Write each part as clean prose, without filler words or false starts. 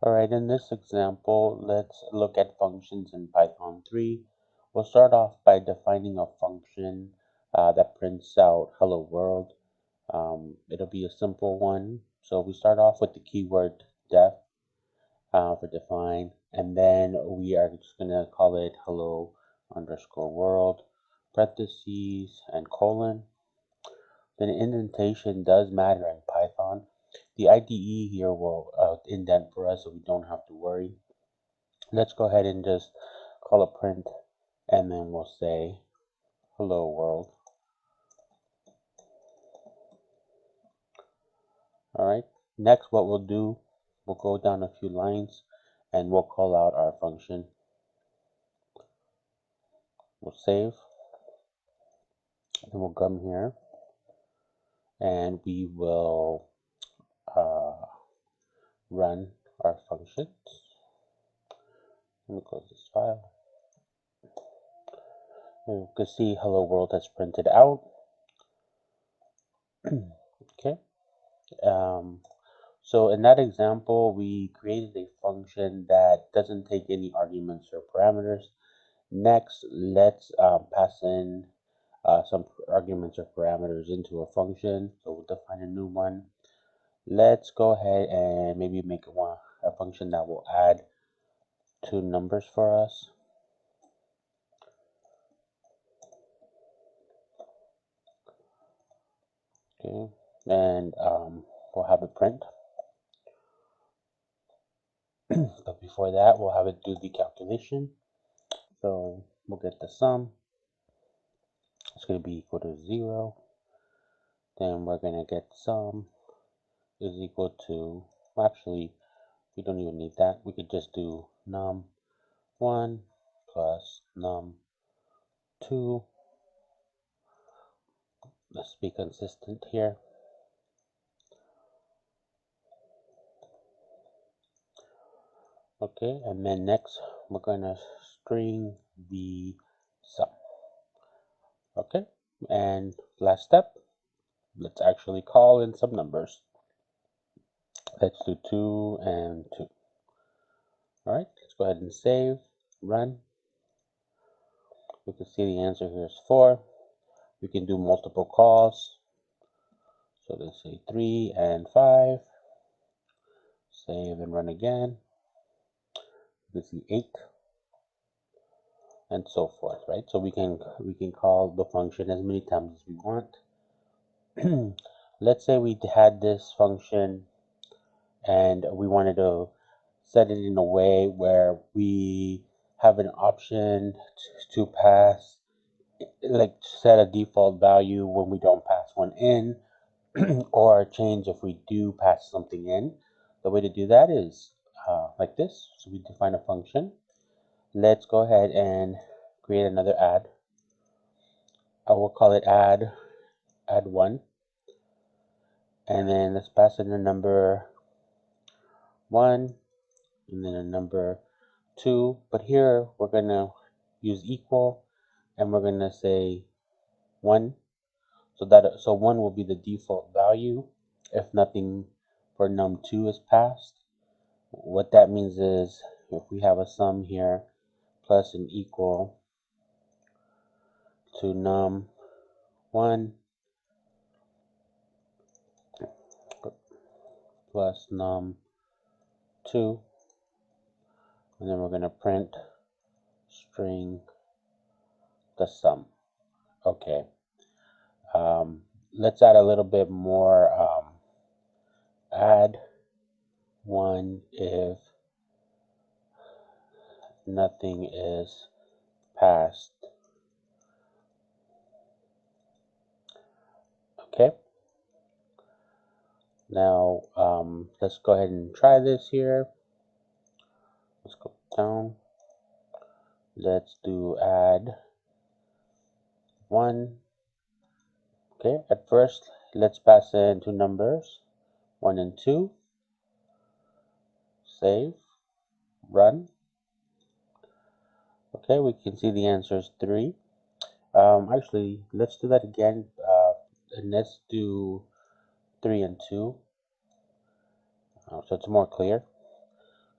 Alright, in this example, let's look at functions in Python 3. We'll start off by defining a function that prints out hello world. It'll be a simple one. So we start off with the keyword def for define, and then we are just going to call it hello underscore world, parentheses, and colon. Then indentation does matter in Python. The IDE here will indent for us so we don't have to worry. Let's go ahead and just call a print and then we'll say hello world. Alright, next what we'll do, we'll go down a few lines and we'll call out our function. We'll save, and we'll come here and we will run our functions. Let me close this file. You can see hello world has printed out. Okay. So in that example, we created a function that doesn't take any arguments or parameters. Next, let's pass in some arguments or parameters into a function. So we'll define a new one. Let's go ahead and maybe make a function that will add two numbers for us. Okay, and we'll have it print. But before that, we'll have it do the calculation. So we'll get the sum. It's going to be equal to 0. Then we're going to get sum is equal to, actually, we don't even need that. We could just do num1 plus num2. Let's be consistent here. Okay, and then next we're going to string the sum. Okay, and last step, let's actually call in some numbers. Let's do 2 and 2. Alright, let's go ahead and save, run. We can see the answer here is 4. We can do multiple calls. So let's say 3 and 5. Save and run again. You can see 8 and so forth, right? So we can call the function as many times as we want. Let's say we had this function and we wanted to set it in a way where we have an option to pass, like set a default value when we don't pass one in, or change if we do pass something in. The way to do that is like this. So we define a function. Let's go ahead and create another add. I will call it add1, and then let's pass in a number 1 and then a number 2, but here we're going to use equal and we're going to say 1, so 1 will be the default value if nothing for num2 is passed. What that means is if we have a sum here plus an equal to num1 plus num2, and then we're going to print string the sum. Okay, let's add a little bit more. Add 1 if nothing is passed. Okay, now let's go ahead and try this here. Let's go down. Let's do add 1. Okay, at first let's pass in two numbers, 1 and 2. Save, run. Okay, we can see the answer is 3. Actually, let's do that again, and let's do 3 and 2, so it's more clear.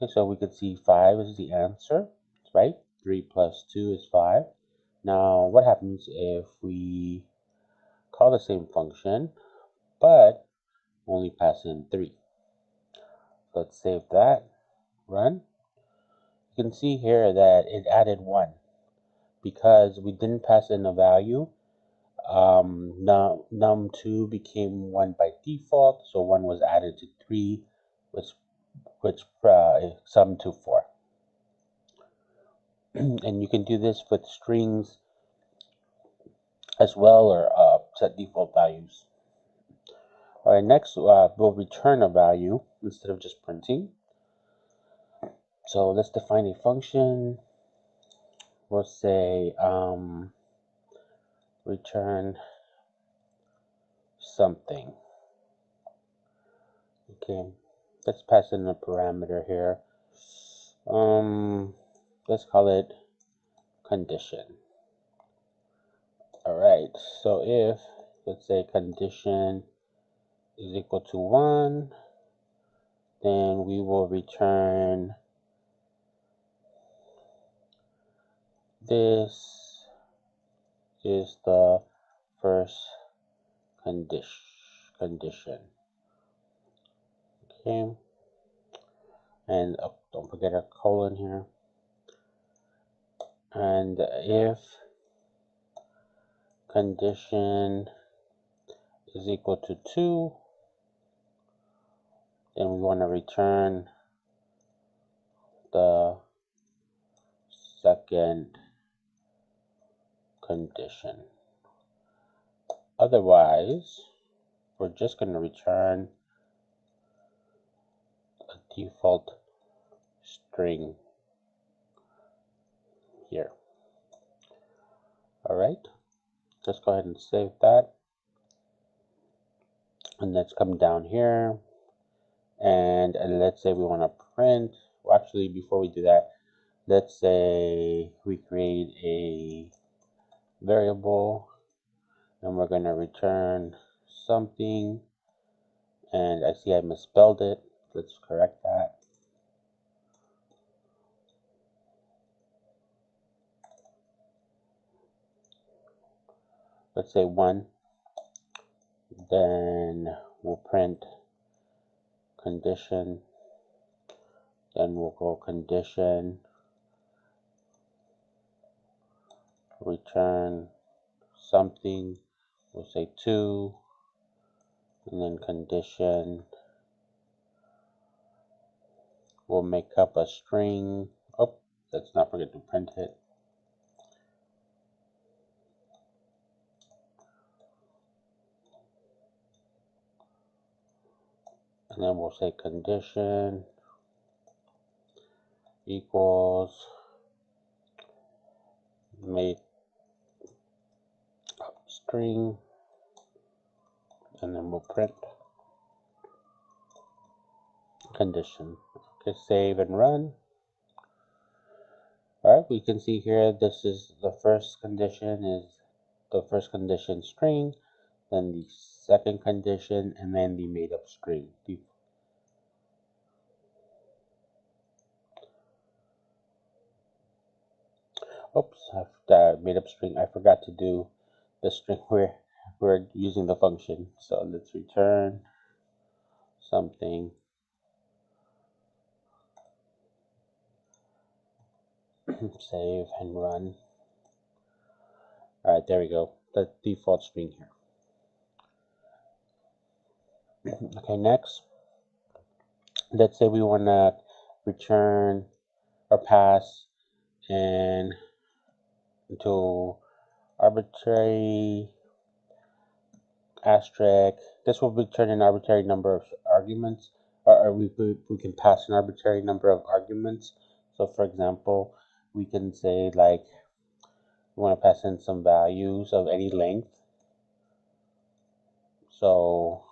Okay, so we could see 5 is the answer, right? 3 plus 2 is 5. Now, what happens if we call the same function, but only pass in 3? Let's save that, run. You can see here that it added 1 because we didn't pass in a value. Num2 became 1 by default, so 1 was added to 3, which summed to 4. And you can do this with strings as well, or set default values. All right, next we'll return a value instead of just printing. So let's define a function. We'll say return something. Okay, let's pass in a parameter here. Let's call it condition. All right, so if, let's say, condition is equal to 1, then we will return this is the first condition. Okay, and don't forget a colon here. And if condition is equal to 2, then we want to return the second condition. Otherwise, we're just going to return a default string here. All right, just go ahead and save that. And let's come down here, and let's say we want to print. Well, actually, before we do that, let's say we create a variable, and we're going to return something. And I see I misspelled it. Let's correct that. Let's say 1. Then we'll print condition. Then we'll go condition, return something. We'll say 2. And then condition. We'll make up a string. Oh, let's not forget to print it. And then we'll say condition equals make string, and then we'll print condition. Okay, save and run. All right, we can see here this is the first condition string, then the second condition, and then the made up string. Oops, made up string. I forgot to do the string where we're using the function. So let's return something. Save and run. All right, there we go. The default string here. Okay, next, let's say we want to return or pass and into arbitrary asterisk. This will return an arbitrary number of arguments, or we can pass an arbitrary number of arguments. So for example, we can say like we want to pass in some values of any length. So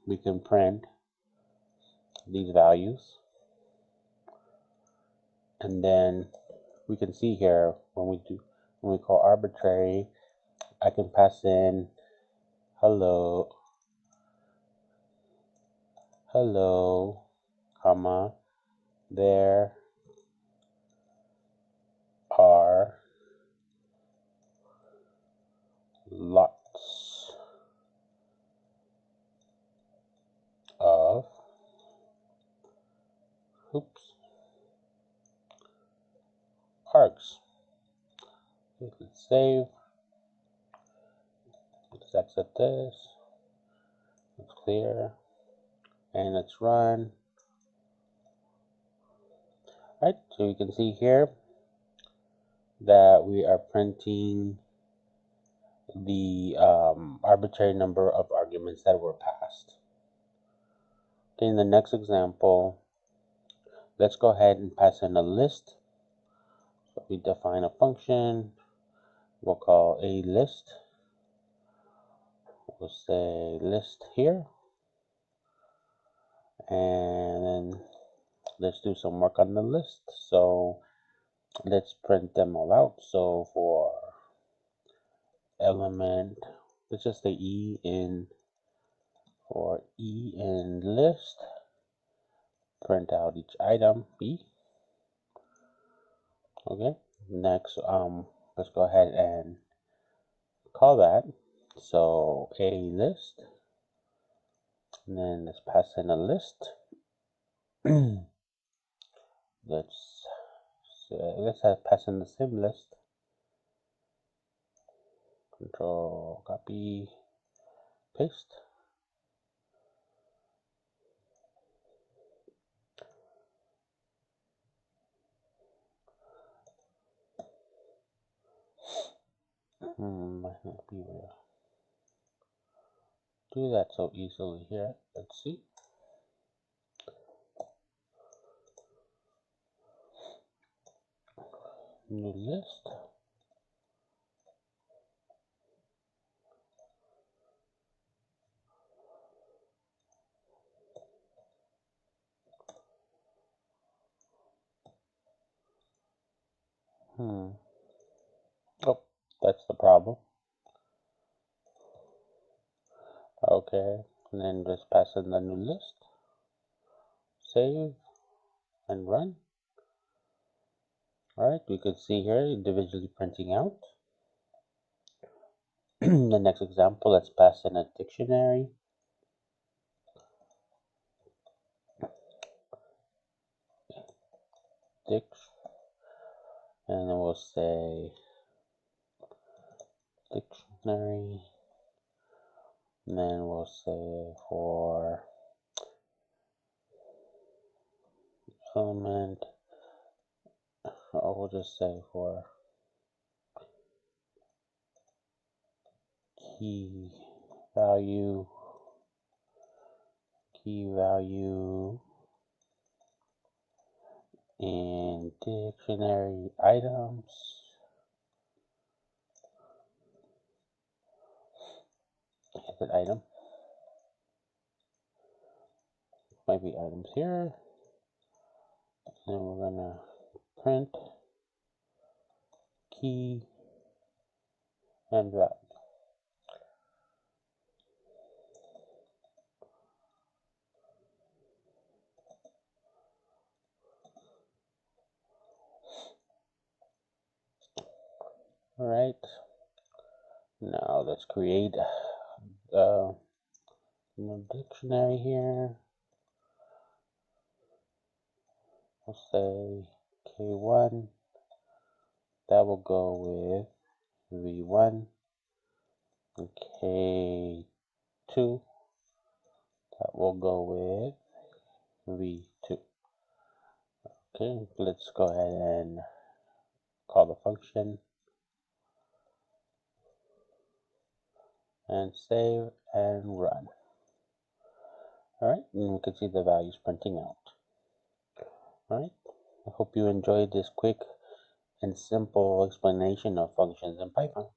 we can print these values, and then we can see here when we call arbitrary, I can pass in hello, comma, there are lots of Args. Let's save. Let's exit this. Let's clear. And let's run. Right, so you can see here that we are printing the arbitrary number of arguments that were passed. Okay, in the next example, let's go ahead and pass in a list. So we define a function. We'll call a list. We'll say list here. And then let's do some work on the list. So let's print them all out. So for element, let's just say E in, for E in list, print out each item, E. Okay, next, let's go ahead and call that. So a list, and then let's pass in a list. let's pass in the same list. Control copy paste. Might not be able to do that so easily here. Let's see. New list. Oh, that's the problem. Okay, and then just pass in the new list. Save and run. Alright, we can see here individually printing out. The next example, let's pass in a dictionary. And then we'll say dictionary. And then we'll say for element, or we'll just say for key value in dictionary items. Hit that item. Might be items here. And we're gonna print key and value. Alright, now let's create a dictionary here. We'll say K1, that will go with V1, and K2, that will go with V2. Okay, let's go ahead and call the function and save and run. Alright, and we can see the values printing out. Alright, I hope you enjoyed this quick and simple explanation of functions in Python.